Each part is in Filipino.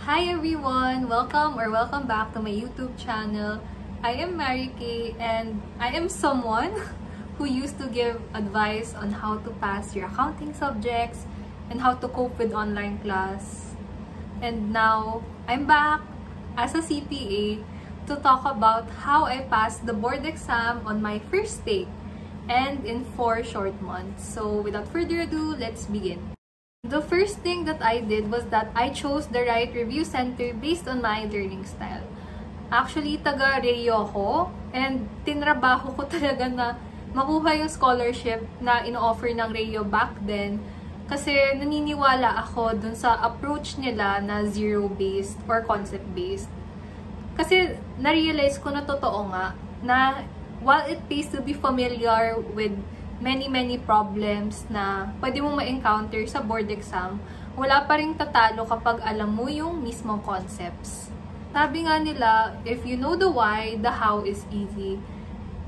Hi everyone! Welcome back to my YouTube channel. I am Mary Kay and I am someone who used to give advice on how to pass your accounting subjects and how to cope with online class. And now, I'm back as a CPA to talk about how I passed the board exam on my first take and in 4 short months. So without further ado, let's begin. The first thing that I did was that I chose the right review center based on my learning style. Actually, taga-Reo ako and tinrabaho ko talaga na makuha yung scholarship na ino-offer ng Reo back then kasi naniniwala ako dun sa approach nila na zero-based or concept-based. Kasi na-realize ko na totoo nga na while it pays to be familiar with many problems na pwede mong ma-encounter sa board exam, wala pa rin tatalo kapag alam mo yung mismong concepts. Sabi nga nila, if you know the why, the how is easy.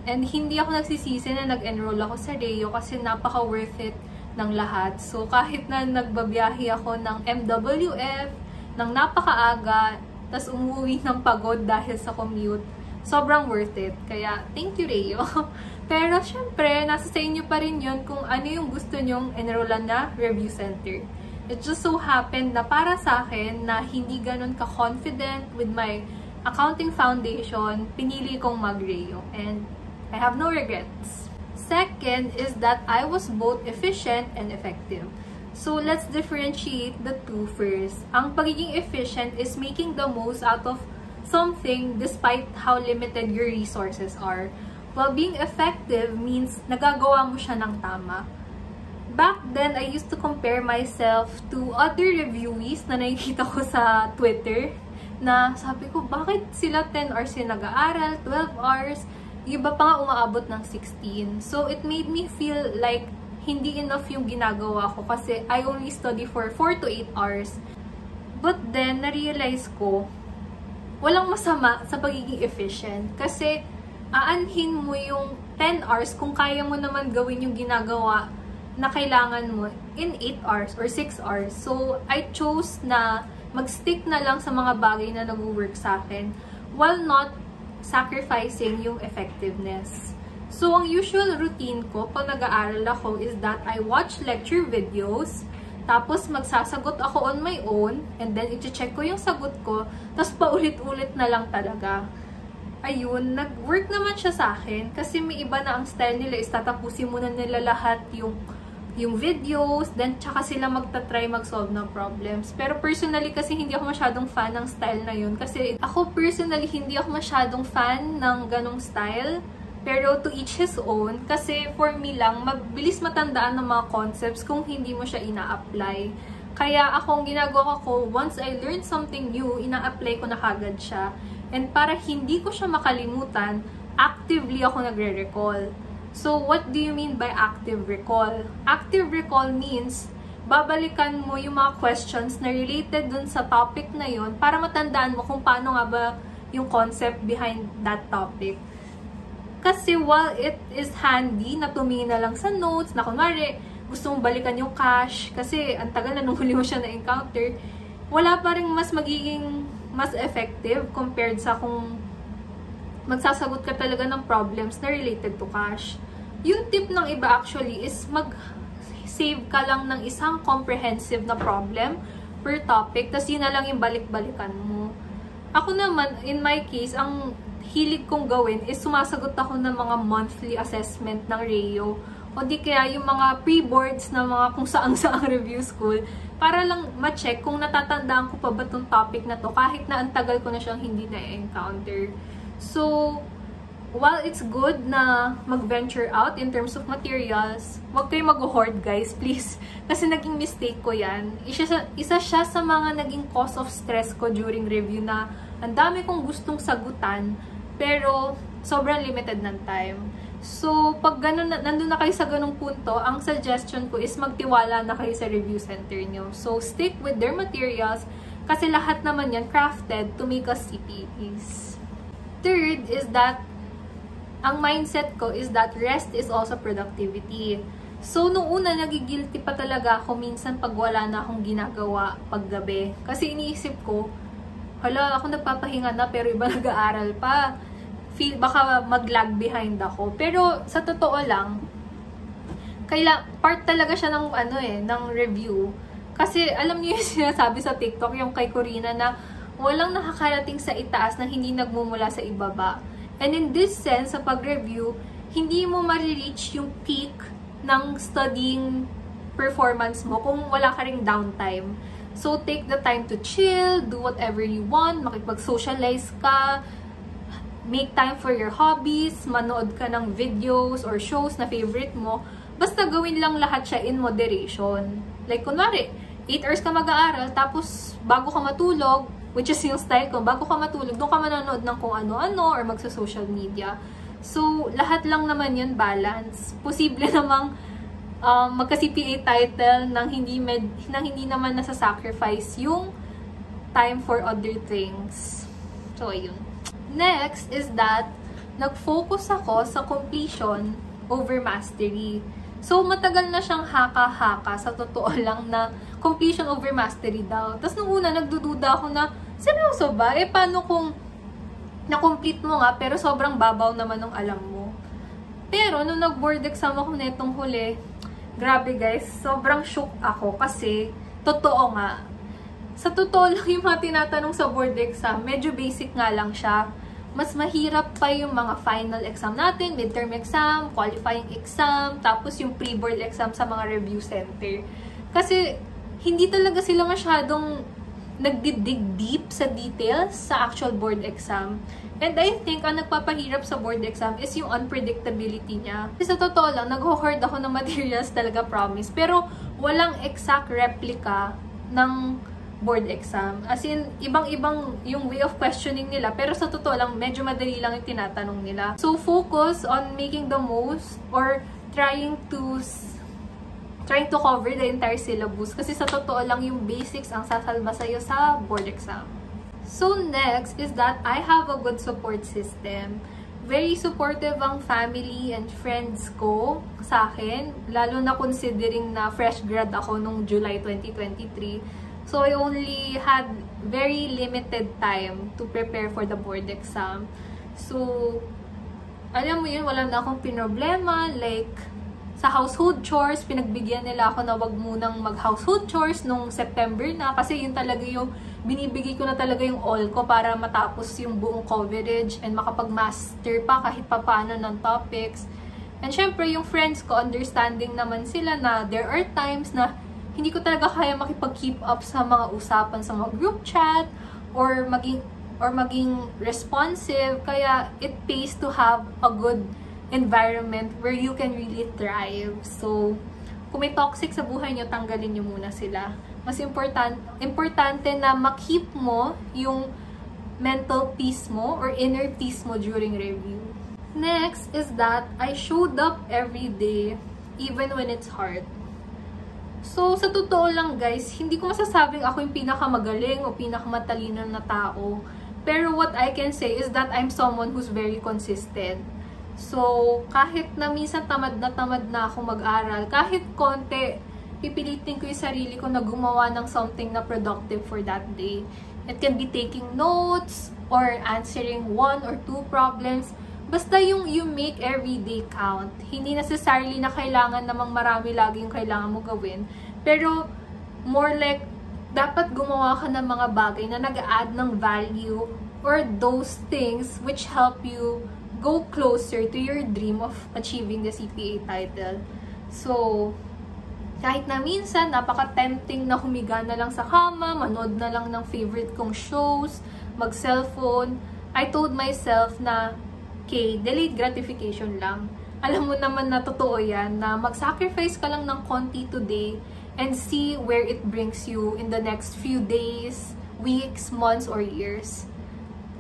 And hindi ako nagsisisi na nag-enroll ako sa Reo kasi napaka-worth it ng lahat. So kahit na nagbabiyahe ako ng MWF, ng napakaaga, tas umuwi ng pagod dahil sa commute, sobrang worth it. Kaya, thank you, Reo. Pero, syempre, nasa sa inyo pa rin yun kung ano yung gusto nyong enrollan na review center. It just so happened na para sa akin na hindi ganun ka-confident with my accounting foundation, pinili kong mag-Reo. And I have no regrets. Second is that I was both efficient and effective. So, let's differentiate the two first. Ang pagiging efficient is making the most out of something despite how limited your resources are. While being effective means nagagawa mo siya ng tama. Back then, I used to compare myself to other reviewees na nakikita ko sa Twitter na sabi ko, bakit sila 10 hours yung nag-aaral, 12 hours, yung iba pa nga umaabot ng 16. So, it made me feel like hindi enough yung ginagawa ko kasi I only study for 4 to 8 hours. But then, na-realize ko, walang masama sa pagiging efficient kasi aanhin mo yung 10 hours kung kaya mo naman gawin yung ginagawa na kailangan mo in 8 hours or 6 hours. So, I chose na mag-stick na lang sa mga bagay na nag-work sa akin while not sacrificing yung effectiveness. So, ang usual routine ko pag nag-aaral ako is that I watch lecture videos, tapos magsasagot ako on my own, and then i-check ko yung sagot ko, tapos paulit-ulit na lang talaga. Ayun, nag-work naman siya sa akin kasi may iba na ang style nila is tatapusin muna nila lahat yung videos, then tsaka sila magta-try mag-solve ng problems. Pero personally kasi hindi ako masyadong fan ng style na yun kasi ako personally hindi ako masyadong fan ng ganong style. Pero to each his own, kasi for me lang, mabilis matandaan ng mga concepts kung hindi mo siya ina-apply. Kaya akong ginagawa ko, once I learn something new, ina-apply ko na kagad siya. And para hindi ko siya makalimutan, actively ako nagre-recall. So, what do you mean by active recall? Active recall means, babalikan mo yung mga questions na related dun sa topic na yun para matandaan mo kung paano nga ba yung concept behind that topic. Kasi while it is handy na tumingin na lang sa notes, na kunwari, gusto mong balikan yung cash, kasi ang tagal na nung huli mo siya na-encounter, wala pa rin mas effective compared sa kung magsasagot ka talaga ng problems na related to cash. Yung tip ng iba actually is mag-save ka lang ng isang comprehensive na problem per topic, tas yun na lang yung balik-balikan mo. Ako naman, in my case, ang hilig kong gawin is sumasagot ako ng mga monthly assessment ng Reo o di kaya yung mga pre-boards na mga kung saang-saang review school para lang ma-check kung natatandaan ko pa ba itong topic na to kahit na ang tagal ko na siyang hindi na-encounter. So, while it's good na mag-venture out in terms of materials, huwag kayo mag-hoard guys, please. Kasi naging mistake ko yan. Isa siya sa mga naging cause of stress ko during review na ang dami kong gustong sagutan pero sobrang limited ng time. So, pag nandun na kayo sa ganung punto, ang suggestion ko is magtiwala na kayo sa review center nyo. So, stick with their materials kasi lahat naman yan crafted to make us CPAs. Third is that ang mindset ko is that rest is also productivity. So, nung una, nagigilty pa talaga ako minsan pag wala na akong ginagawa paggabi. Kasi iniisip ko, hala, ako nagpapahinga na pero iba nag-aaral pa. Baka mag-lag behind ako. Pero sa totoo lang, part talaga siya ng ng review. Kasi alam niyo yung sinasabi sa TikTok, yung kay Corina na walang nakakarating sa itaas na hindi nagmumula sa ibaba. And in this sense, sa pag-review, hindi mo ma-reach yung peak ng studying performance mo kung wala ka ring downtime. So, take the time to chill, do whatever you want, makipag-socialize ka, make time for your hobbies, manood ka ng videos or shows na favorite mo. Basta gawin lang lahat siya in moderation. Like, kunwari, 8 hours ka mag-aaral, tapos bago ka matulog, which is yung style ko, bago ka matulog, doon ka manonood ng kung ano-ano or magsa-social media. So, lahat lang naman yun balance. Posible namang magka-CPA title nang hindi naman nasa-sacrifice yung time for other things. So, ayun. Next is that, nag-focus ako sa completion over mastery. So, matagal na siyang haka-haka sa totoo lang na completion over mastery daw. Tapos nung una, nagdududa ako na, seryoso ba? Paano kung na-complete mo nga, pero sobrang babaw naman ng alam mo? Pero, nung nag-board exam ako netong huli, grabe guys, sobrang shook ako kasi, totoo nga. Sa totoo lang yung mga tinatanong sa board exam, medyo basic nga lang siya. Mas mahirap pa yung mga final exam natin, midterm exam, qualifying exam, tapos yung pre-board exam sa mga review center. Kasi, hindi talaga sila masyadong nagdidig deep sa details sa actual board exam. And I think, ang nagpapahirap sa board exam is yung unpredictability niya. Kasi sa totoo lang, nag-hoard ako ng materials talaga, promise. Pero, walang exact replica ng board exam. As in, ibang-ibang yung way of questioning nila. Pero sa totoo lang, medyo madali lang yung tinatanong nila. So, focus on making the most or trying to cover the entire syllabus. Kasi sa totoo lang, yung basics ang sasalba sa'yo sa board exam. So, next is that I have a good support system. Very supportive ang family and friends ko sa akin. Lalo na considering na fresh grad ako nung July 2023. So, I only had very limited time to prepare for the board exam. So, alam mo yun, wala na akong pinoblema. Like, sa household chores, pinagbigyan nila ako na wag munang mag-household chores nung September na. Kasi yun talaga yung, binibigay ko na talaga yung all ko para matapos yung buong coverage and makapag-master pa kahit papaano ng topics. And syempre, yung friends ko, understanding naman sila na there are times na hindi ko talaga kaya makipag-keep up sa mga usapan sa mga group chat or maging responsive. Kaya it pays to have a good environment where you can really thrive. So, kung may toxic sa buhay nyo, tanggalin nyo muna sila. Mas importante na ma-keep mo yung mental peace mo or inner peace mo during review. Next is that I showed up every day even when it's hard. So, sa totoo lang guys, hindi ko masasabing ako yung pinakamagaling o pinakamatalino na tao. Pero what I can say is that I'm someone who's very consistent. So, kahit na minsan tamad na ako mag-aral, kahit konti, pipilitin ko yung sarili ko na gumawa ng something na productive for that day. It can be taking notes or answering 1 or 2 problems. Basta yung you make every day count. Hindi necessarily na kailangan namang marami lagi yung kailangan mo gawin. Pero, more like, dapat gumawa ka ng mga bagay na nag-add ng value or those things which help you go closer to your dream of achieving the CPA title. So, kahit na minsan, napaka-tempting na humiga na lang sa kama, manood na lang ng favorite kong shows, mag-cellphone, I told myself na okay, delayed gratification lang. Alam mo naman na totoo yan, na mag-sacrifice ka lang ng konti today and see where it brings you in the next few days, weeks, months, or years.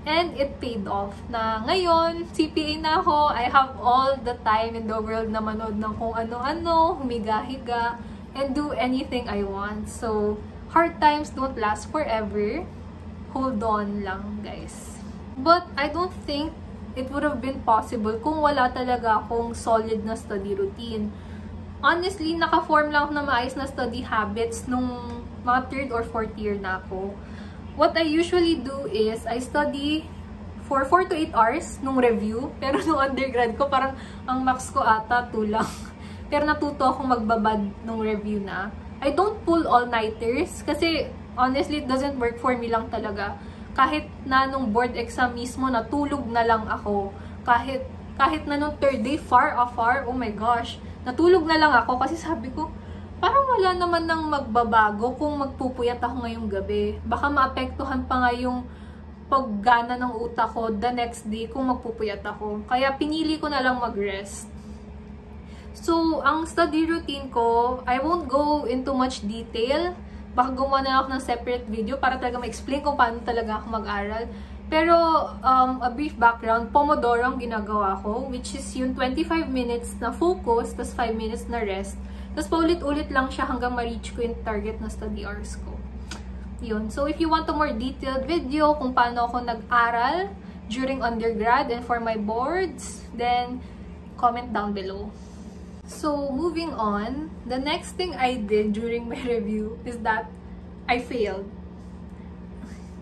And it paid off na ngayon, CPA na ako, I have all the time in the world na manood ng kung ano-ano, humiga-higa, and do anything I want. So, hard times don't last forever. Hold on lang, guys. But I don't think it would have been possible kung wala talaga akong solid na study routine. Honestly, naka-form lang ako na maayos na study habits nung mga 3rd or 4th year na ako. what I usually do is, I study for 4 to 8 hours nung review. Pero nung undergrad ko, parang ang max ko ata 2 lang. Pero natuto akong magbabad nung review na. I don't pull all-nighters kasi honestly, it doesn't work for me lang talaga. Kahit na nung board exam mismo, natulog na lang ako. Kahit na nung third day, far afar, oh my gosh, natulog na lang ako kasi sabi ko, parang wala naman nang magbabago kung magpupuyat ako ngayong gabi. Baka maapektuhan pa nga yung paggana ng utak ko the next day kung magpupuyat ako. Kaya pinili ko na lang mag-rest. So, ang study routine ko, I won't go into much detail. Baka gumawa na ako ng separate video para talaga ma-explain kung paano talaga ako mag-aral. Pero, a brief background, Pomodoro ang ginagawa ko, which is yung 25 minutes na focus, tas 5 minutes na rest. Tapos paulit-ulit lang siya hanggang ma-reach ko yung target na study hours ko. Yun. So, if you want a more detailed video kung paano ako nag-aral during undergrad and for my boards, then comment down below. So, moving on, the next thing I did during my review is that I failed.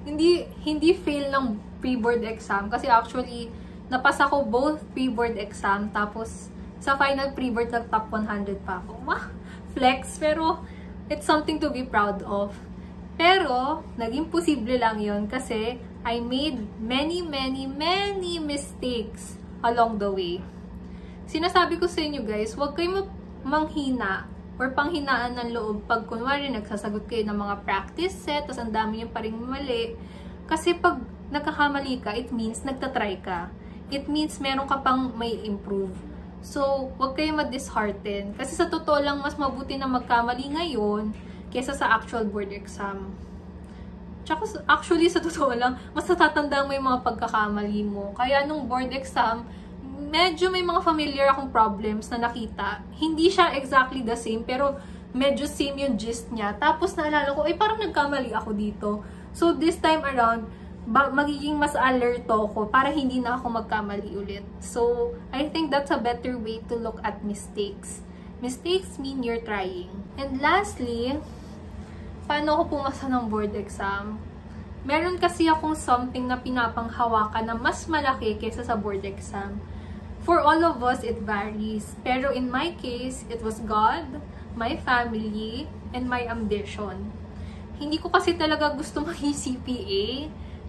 Hindi fail ng pre-board exam kasi actually, napasa ko both pre-board exam tapos sa final pre-board nag-top 100 pa ako. Wah! Flex! Pero, it's something to be proud of. Pero, naging posible lang yun kasi I made many mistakes along the way. Sinasabi ko sa inyo guys, huwag kayo manghina or panghinaan ng loob pag kunwari nagsasagot kayo ng mga practice set tapos ang dami yung paring mali. Kasi pag nagkakamali ka, it means nagtatry ka. It means meron ka pang may improve. So, huwag kayo ma-dishearten. Kasi sa totoo lang, mas mabuti na magkamali ngayon kesa sa actual board exam. Tsaka actually, sa totoo lang, mas natatandaan mo yung mga pagkakamali mo. Kaya nung board exam, medyo may mga familiar akong problems na nakita. Hindi siya exactly the same, pero medyo same yung gist niya. Tapos naalala ko, parang nagkamali ako dito. So this time around, magiging mas alerto ako para hindi na ako magkamali ulit. So, I think that's a better way to look at mistakes. Mistakes mean you're trying. And lastly, paano ako pumasa ng board exam? Meron kasi akong something na pinapanghawakan na mas malaki kaysa sa board exam. For all of us, it varies. Pero in my case, it was God, my family, and my ambition. Hindi ko kasi talaga gusto maging CPA.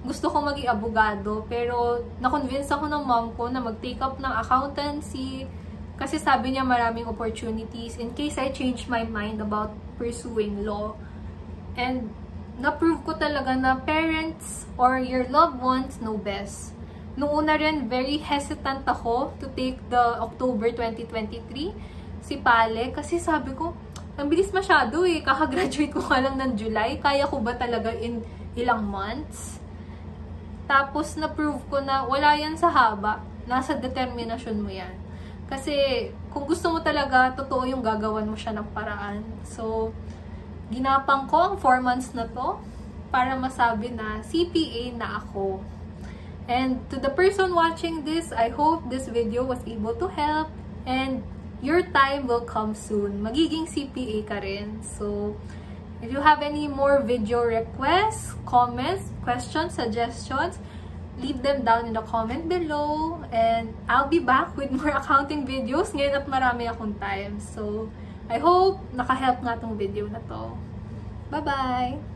Gusto ko maging abogado. Pero na-convince ako ng mom ko na mag-take up ng accountancy. Kasi sabi niya maraming opportunities in case I change my mind about pursuing law. And na-prove ko talaga na parents or your loved ones know best. Noong una rin, very hesitant ako to take the October 2023 si PALE kasi sabi ko, ang bilis masyado kaka-graduate ko nga lang ng July, kaya ko ba talaga in ilang months? Tapos na-prove ko na wala yan sa haba, nasa determinasyon mo yan. Kasi kung gusto mo talaga, totoo yung gagawan mo siya ng paraan. So, ginapang ko ang 4 months na to para masabi na CPA na ako. And to the person watching this, I hope this video was able to help and your time will come soon. Magiging CPA ka rin. So, if you have any more video requests, comments, questions, suggestions, leave them down in the comment below. And I'll be back with more accounting videos ngayon at marami akong time. So, I hope naka-help nga tong video na to. Bye-bye!